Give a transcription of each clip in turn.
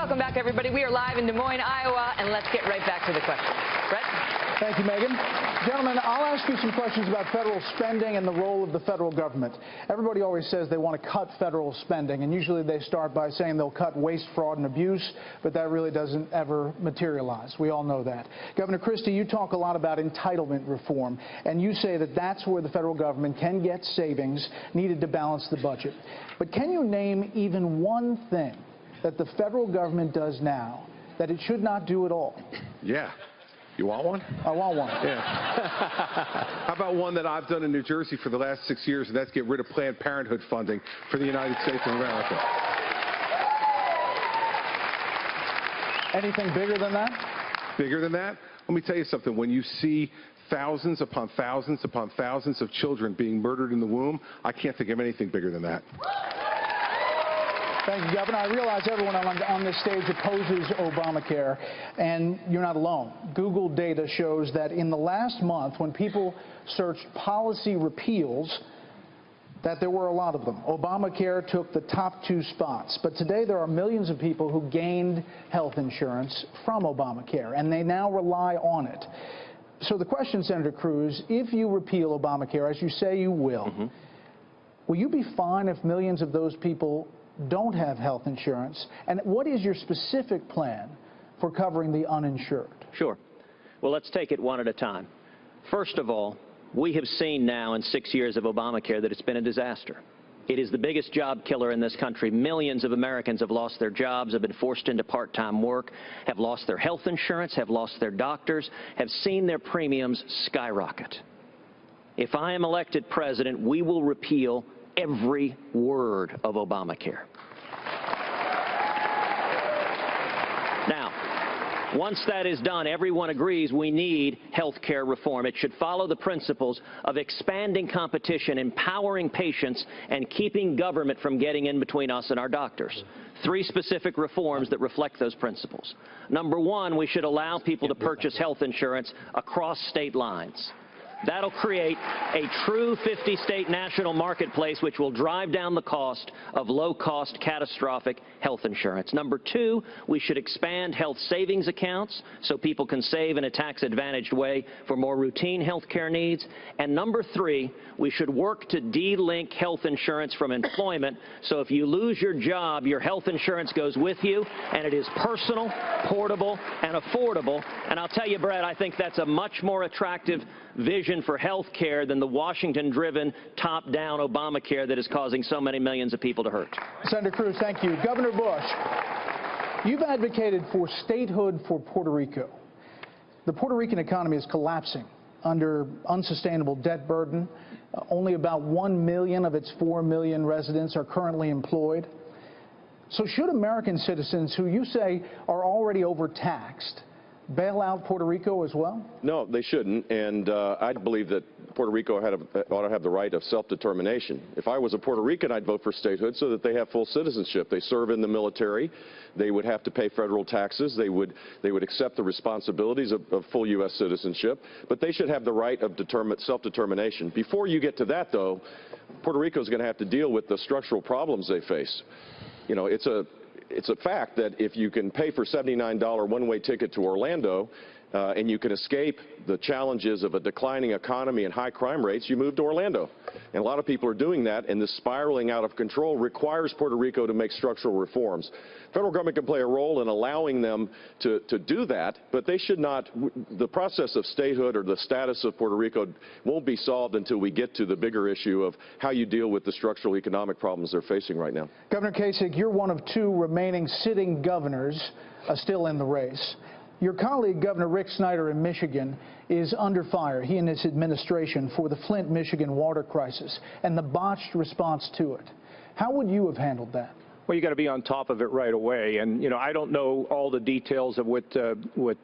Welcome back, everybody. We are live in Des Moines, Iowa, and let's get right back to the questions. Brett? Thank you, Megan. Gentlemen, I'll ask you some questions about federal spending and the role of the federal government. Everybody always says they want to cut federal spending, and usually they start by saying they'll cut waste, fraud, and abuse, but that really doesn't ever materialize. We all know that. Governor Christie, you talk a lot about entitlement reform, and you say that that's where the federal government can get savings needed to balance the budget. But can you name even one thing that the federal government does now that it should not do at all? Yeah. You want one? I want one. Yeah. How about one that I've done in New Jersey for the last 6 years, and that's get rid of Planned Parenthood funding for the United States of America. Anything bigger than that? Bigger than that? Let me tell you something. When you see thousands upon thousands upon thousands of children being murdered in the womb, I can't think of anything bigger than that. Thank you, Governor. I realize everyone on this stage opposes Obamacare, and you're not alone. Google data shows that in the last month, when people searched policy repeals, that there were a lot of them. Obamacare took the top 2 spots. But today there are millions of people who gained health insurance from Obamacare, and they now rely on it. So the question, Senator Cruz, if you repeal Obamacare, as you say you will, will you be fine if millions of those people don't have health insurance? And what is your specific plan for covering the uninsured? Sure. Well, let's take it one at a time. First of all, we have seen now in 6 years of Obamacare that it's been a disaster. It is the biggest job killer in this country. Millions of Americans have lost their jobs, have been forced into part-time work, have lost their health insurance, have lost their doctors, have seen their premiums skyrocket. If I am elected president, we will repeal every word of Obamacare. Now, once that is done, everyone agrees we need health care reform. It should follow the principles of expanding competition, empowering patients, and keeping government from getting in between us and our doctors. 3 specific reforms that reflect those principles. Number 1, we should allow people to purchase health insurance across state lines. That'll create a true 50-state national marketplace which will drive down the cost of low-cost, catastrophic health insurance. Number 2, we should expand health savings accounts so people can save in a tax-advantaged way for more routine health care needs. And number 3, we should work to de-link health insurance from employment so if you lose your job, your health insurance goes with you, and it is personal, portable, and affordable. And I'll tell you, Brett, I think that's a much more attractive vision for health care than the Washington-driven, top-down Obamacare that is causing so many millions of people to hurt. Senator Cruz, thank you. Governor Bush, you've advocated for statehood for Puerto Rico. The Puerto Rican economy is collapsing under unsustainable debt burden. Only about 1 million of its 4 million residents are currently employed. So should American citizens who you say are already overtaxed bail out Puerto Rico as well? No, they shouldn't, and I believe that Puerto Rico ought to have the right of self-determination. If I was a Puerto Rican, I'd vote for statehood so that they have full citizenship. They serve in the military. They would have to pay federal taxes. They would accept the responsibilities of full U.S. citizenship, but they should have the right of self-determination. Before you get to that, though, Puerto Rico is going to have to deal with the structural problems they face. You know, it's a fact that if you can pay for $79 one-way ticket to Orlando and you can escape the challenges of a declining economy and high crime rates, you move to Orlando. And a lot of people are doing that, and this spiraling out of control requires Puerto Rico to make structural reforms. Federal government can play a role in allowing them to do that, but they should not. The process of statehood or the status of Puerto Rico won't be solved until we get to the bigger issue of how you deal with the structural economic problems they're facing right now. Governor Kasich, you're one of 2 remaining sitting governors still in the race. Your colleague, Governor Rick Snyder in Michigan, is under fire, he and his administration, for the Flint, Michigan water crisis and the botched response to it. How would you have handled that? Well, you got to be on top of it right away. And, you know, I don't know all the details of what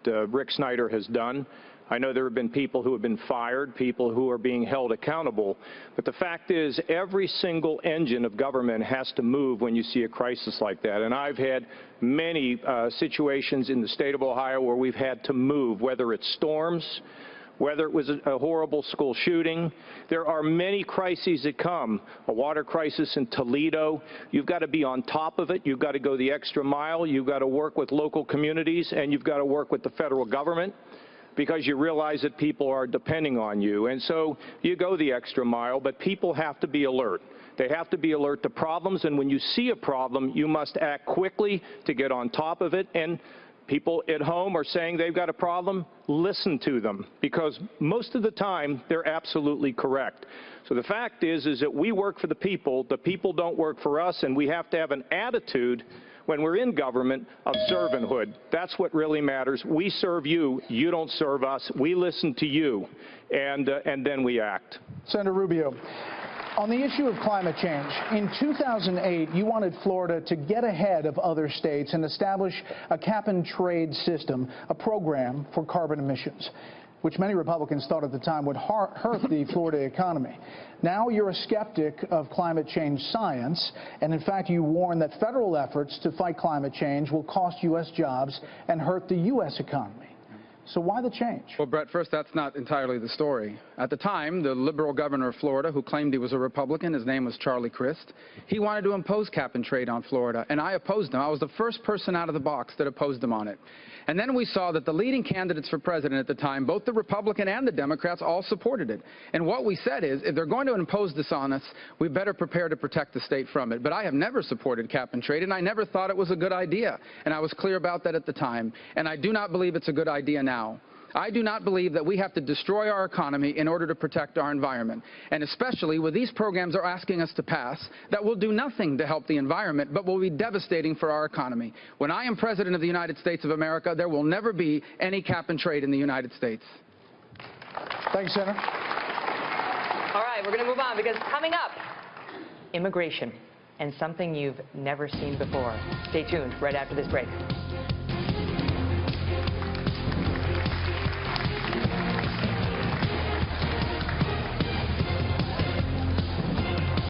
Rick Snyder has done. I know there have been people who have been fired, people who are being held accountable. But the fact is, every single engine of government has to move when you see a crisis like that. And I've had many situations in the state of Ohio where we've had to move, whether it's storms, whether it was a horrible school shooting. There are many crises that come. A water crisis in Toledo. You've got to be on top of it. You've got to go the extra mile. You've got to work with local communities, and you've got to work with the federal government, because you realize that people are depending on you. And so you go the extra mile, but people have to be alert. They have to be alert to problems, and when you see a problem, you must act quickly to get on top of it. And people at home are saying they've got a problem, listen to them, because most of the time they're absolutely correct. So the fact is that we work for the people don't work for us, and we have to have an attitude when we're in government of servanthood. That's what really matters. We serve you, you don't serve us. We listen to you, and then we act. Senator Rubio, on the issue of climate change, in 2008, you wanted Florida to get ahead of other states and establish a cap-and-trade system, a program for carbon emissions, which many Republicans thought at the time would hurt the Florida economy. Now you're a skeptic of climate change science, and in fact you warn that federal efforts to fight climate change will cost U.S. jobs and hurt the U.S. economy. So why the change? Well, Brett, first, that's not entirely the story. At the time, the liberal governor of Florida, who claimed he was a Republican, his name was Charlie Crist, he wanted to impose cap and trade on Florida, and I opposed him. I was the first person out of the box that opposed him on it. And then we saw that the leading candidates for president at the time, both the Republican and the Democrats, all supported it. And what we said is, if they're going to impose this on us, we better prepare to protect the state from it. But I have never supported cap and trade, and I never thought it was a good idea. And I was clear about that at the time. And I do not believe it's a good idea now. I do not believe that we have to destroy our economy in order to protect our environment, and especially with these programs are asking us to pass that will do nothing to help the environment but will be devastating for our economy. When I am President of the United States of America, there will never be any cap and trade in the United States. Thanks, Senator. All right, we're going to move on because coming up, immigration and something you've never seen before. Stay tuned right after this break.